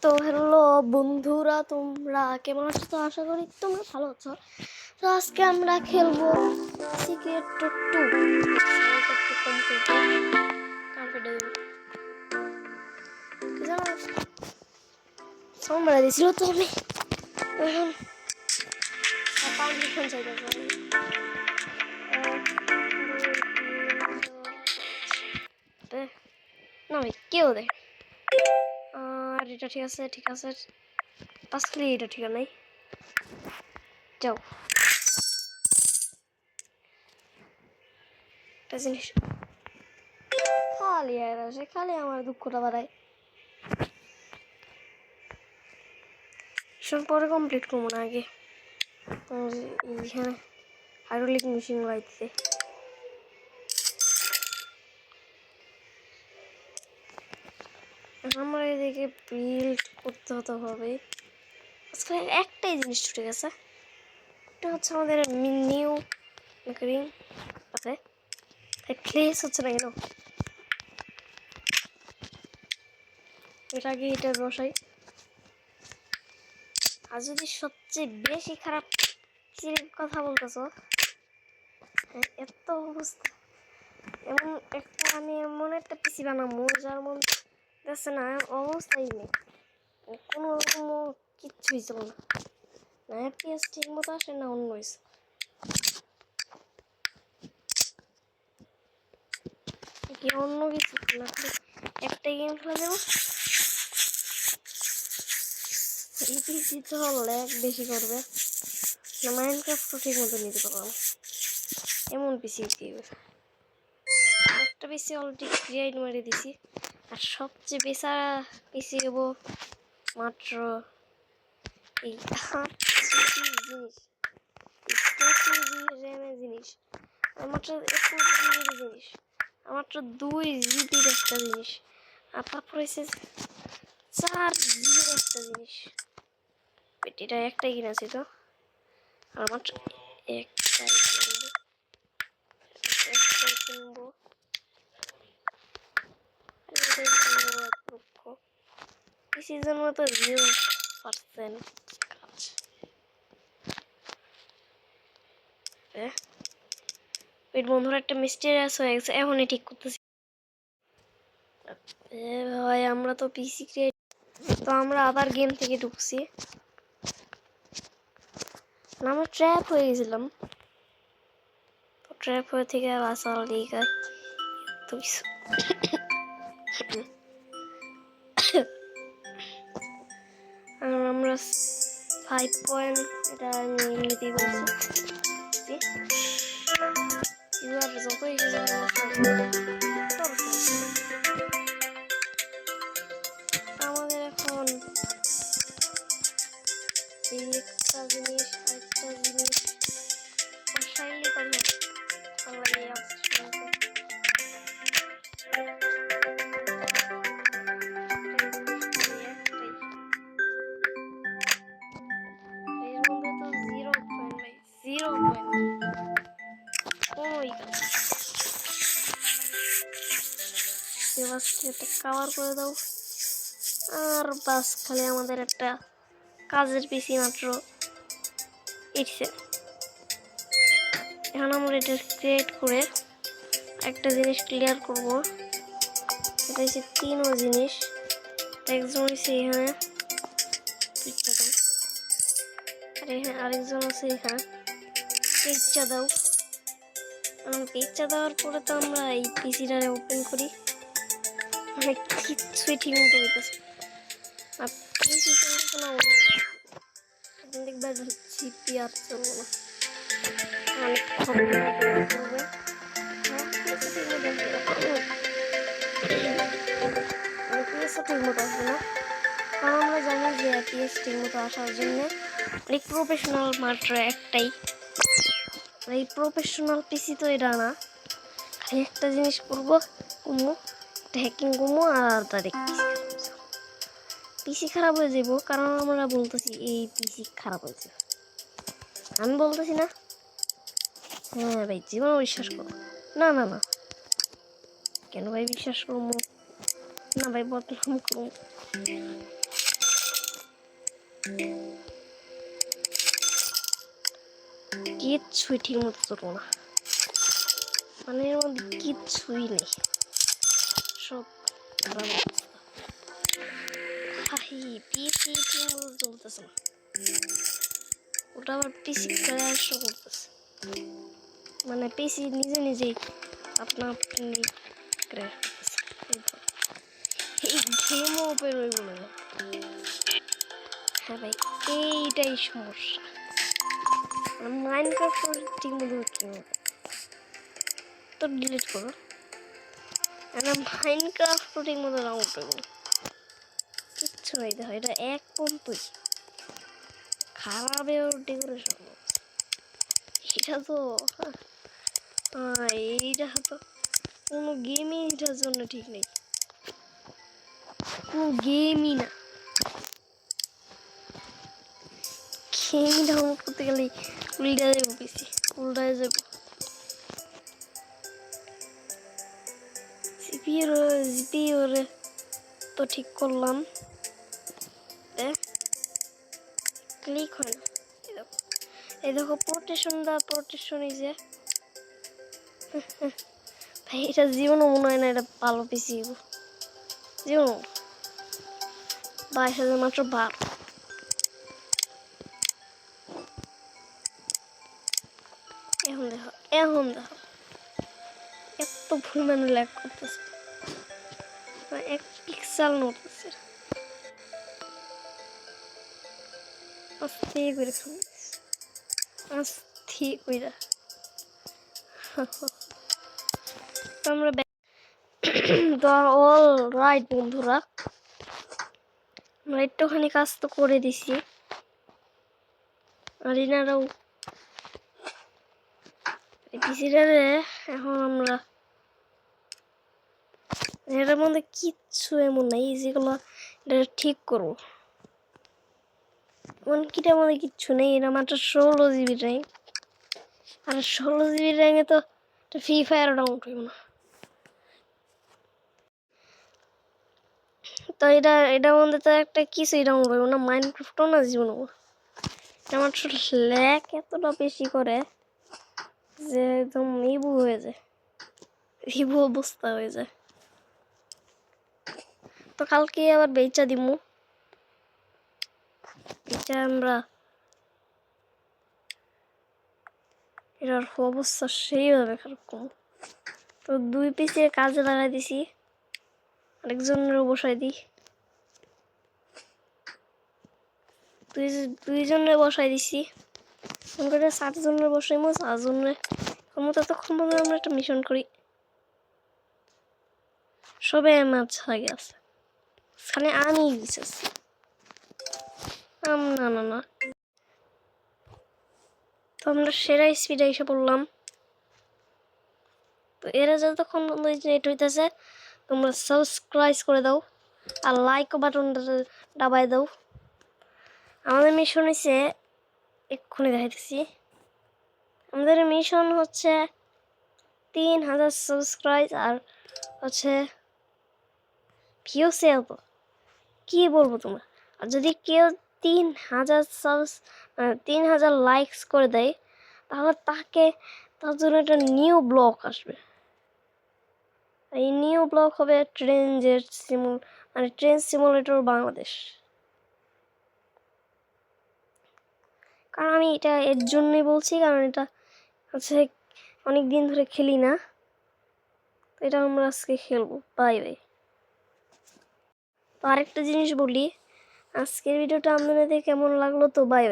তো হ্যালো বন্ধুরা, তোমরা কেমন আছো? তো আশা করি তোমরা ভালো আছো। তো আজকে আমরা খেলবো সিক্রেট 2। একটু কম করে কার্পেটে দেবো সোমবার দিয়েছিল, তো আমি এখন পারমিশন চাইতেছি আমি। না ভাই, কেউ দেয় আর এটা ঠিক আছে, ঠিক আছে। আসলে এটা ঠিক নাই, যাও। একটা জিনিস খালি আর আসে, খালি আমার দুঃখটা বাড়ায়। মিশন পরে কমপ্লিট করবো না, আগে এইখানে হাইড্রোলিক মেশিন লাইতে আমরা এদিকে বিল্ড করতে হতে হবে। আজকে একটাই জিনিস ছুটে গেছে, এটা হচ্ছে আমাদের নিউ মেকারিং আছে। প্লেস হচ্ছে না কেন, এটা আগে এটা বসাই। আর যদি সবচেয়ে বেশি খারাপ কথা বলতেছো, এত অবস্থা, এমন একটা আমি এমন একটা পিসি বানাবো যার মধ্যে দেখছে না অবস্থাই নেই, কোনো রকম কিচ্ছুই ছিল না, না এফপিএস ঠিক মতো আসে না অন্য হয়েছে। কি অন্য কিছু না, একটাই গেম খেলা দেবো। এই পিসি তো ল্যাগ বেশি করবে না, মাইনক্রাফট ঠিক মতো নিতে পারবো না, এমন পিসি দিবে। একটা পিসি অলরেডি ক্রিয়েট মেরে দিছি, আর সবচেয়ে বেসা পিসি দেবো মাত্র এই 8 জিনিস, 24 জিবি র্যামের জিনিস, আর মাত্র 21 জিবির জিনিস, আর মাত্র 2 জিবির একটা জিনিস, আর তারপর হয়েছে 4 জিবির একটা জিনিস। এটা একটাই কিনেছি তো, আর মাত্র একটাই কিনবো, এই সিজন মতো 0% কাজ। পেট বন্ধুরা একটা মিস্টেরিয়াস হয়ে গেছে, এখনই ঠিক করতেছি। ভাই আমরা তো পিসি ক্রিয়েট, তো আমরা আবার গেম থেকে ঢুকছি, আমরা ট্র্যাপ হয়ে গেছিলাম। তো ট্র্যাপ হয়ে থেকে বাঁচার লিগে তো কিছু আমরা 5 পয়েন্ট এটা আমি এমনিতেই বলছি, ইউআর যতই আমাদের এখন একটা জিনিস আরেকটা জিনিস বসাইলে করবে আমাদের এই অপশনটা। কভার করে দাও, আর বাস খালি আমাদের একটা কাজের পিসি মাত্র এসছে। এখন আমরা এটা ক্রিয়েট করে একটা জিনিস ক্লিয়ার করব, এটা হচ্ছে 3ও জিনিস, একজন হচ্ছে এখানে, আর এখানে আরেকজন আছে এখানে। পেজটা দাও, পেজটা দেওয়ার পরে তো আমরা এই পিসিটা ওপেন করি, কিচ্ছুই ঠিক মতো হইতেছে আর পিসি চলতেছে না, দেখবা জিপি আর চলবো না, অনেক করবে। ঠিক মতো আসবে না, কারণ আমরা জানি যে পিএস ঠিক মতো আসার জন্য অনেক প্রফেশনাল মাত্র একটাই, এই প্রফেশনাল পিসি তো এটা না, খালি একটা জিনিস করবো, কুমু হ্যাকিং কুমু আর ডাইরেক্ট পিসি খারাপ হয়ে যাবো, কারণ আমরা বলতেছি এই পিসি খারাপ হয়েছে, আমি বলতেছি না। হ্যাঁ ভাই, জীবন বিশ্বাস করো না, না না কেন ভাই বিশ্বাস করবো না ভাই, বদনাম করবো। কিচ্ছুই ঠিক মতো চলবো না, মানে এর মধ্যে কিচ্ছুই নেই, সব খারাপ অবস্থা। হাই পিসি ঠিক মতো চলতেছে না, ওটা আবার পিসি ক্র্যাশও করতেছে, মানে পিসি নিজে নিজেই আপনা আপনি ক্র্যাশ করতেছে। এই গেমও ওপেন হয়ে বলে না। হ্যাঁ ভাই, এইটাই সমস্যা, মাইনক্রাফট ঠিক মতো কি তো ডিলিট করো, মাইনক্রাফট ঠিক মতো ডাউনলোড করবো, কিচ্ছু নাই। দেখো এটা এক পর্যন্তই খারাপ ডেকোরেশন, এটা তো এইটা তো কোনো গেমই এটার জন্য ঠিক নেই, কোনো গেমই না। গেম ডাউনলোড করতে গেলে উল্টা যাবো, পিসি উল্টায় যাবো। জিপিওর তো ঠিক করলাম, ক্লিক হয় না। এই দেখো প্রোটেকশন এই যে ভাই, এটা জীবনও মনে হয় না এটা ভালো পিসি, জীবন 22,000 মাত্র 12। এখন দেখো এত পরিমাণে ল্যাগ করতেছে, এক পিক্সেল নড়তেছে, আস্তে করে আস্তে করে। আমরা অল রাইট বন্ধুরা, আমরা একটুখানি কাজ তো করে দিছি, আর এনারাও পিসিটারে। এখন আমরা এটার মধ্যে কিচ্ছু এমন নাই যেগুলো এটা ঠিক করবো, কিটার মধ্যে কিচ্ছু নেই, এটা মাত্র 16 GB র্যাম, আর 16 GB র্যামে তো ফ্রি ফায়ার ডাউনলোড হইব না। তো এটার মধ্যে তো একটা কিছুই ডাউনলোড হইব না, মাইনক্রাফটও না জীবন। এটা মাত্র ল্যাগ এতটা বেশি করে যে একদম ইবু হয়ে যায়, ইবু অবস্থা হয়ে যায়। তো কালকে আবার বেচা দিমু, এটা আমরা এটার অবস্থা সেইভাবে খারাপ কম। তো 2 পিসে কাজে লাগাই দিছি, আরেকজনের বসাই দিই, দুইজনের বসাই দিছি, 7জনের বসাইমো, 4জনের ততক্ষণ পর্যন্ত আমরা একটা মিশন করি। সবে আমার ছাগে আছে, খালি আমি দিতেছি না। তো আমরা সেরা স্পিডে এসে পড়লাম। তো এরা যতক্ষণ নেট হইতেছে তোমরা সাবস্ক্রাইব করে দাও আর লাইক বাটনটা দাবাই দাও। আমাদের মিশন হচ্ছে, এক্ষুনি দেখাইতেছি, আমাদের মিশন হচ্ছে 3000 সাবস্ক্রাইব আর হচ্ছে ভিউ সেল। তো কী বলবো তোমরা, আর যদি কেউ 3000 লাইকস করে দেয় তাহলে তার জন্য একটা নিউ ব্লগ আসবে। এই নিউ ব্লগ হবে ট্রেন সিমুলেটর বাংলাদেশ। কারণ আমি এটা এর জন্যই বলছি, কারণ এটা হচ্ছে অনেক দিন ধরে খেলি না, তো এটা আমরা আজকে খেলবো। বাই। তো আরেকটা জিনিস বলি, আজকের ভিডিওটা আপনাদের কেমন লাগলো, তো বাই।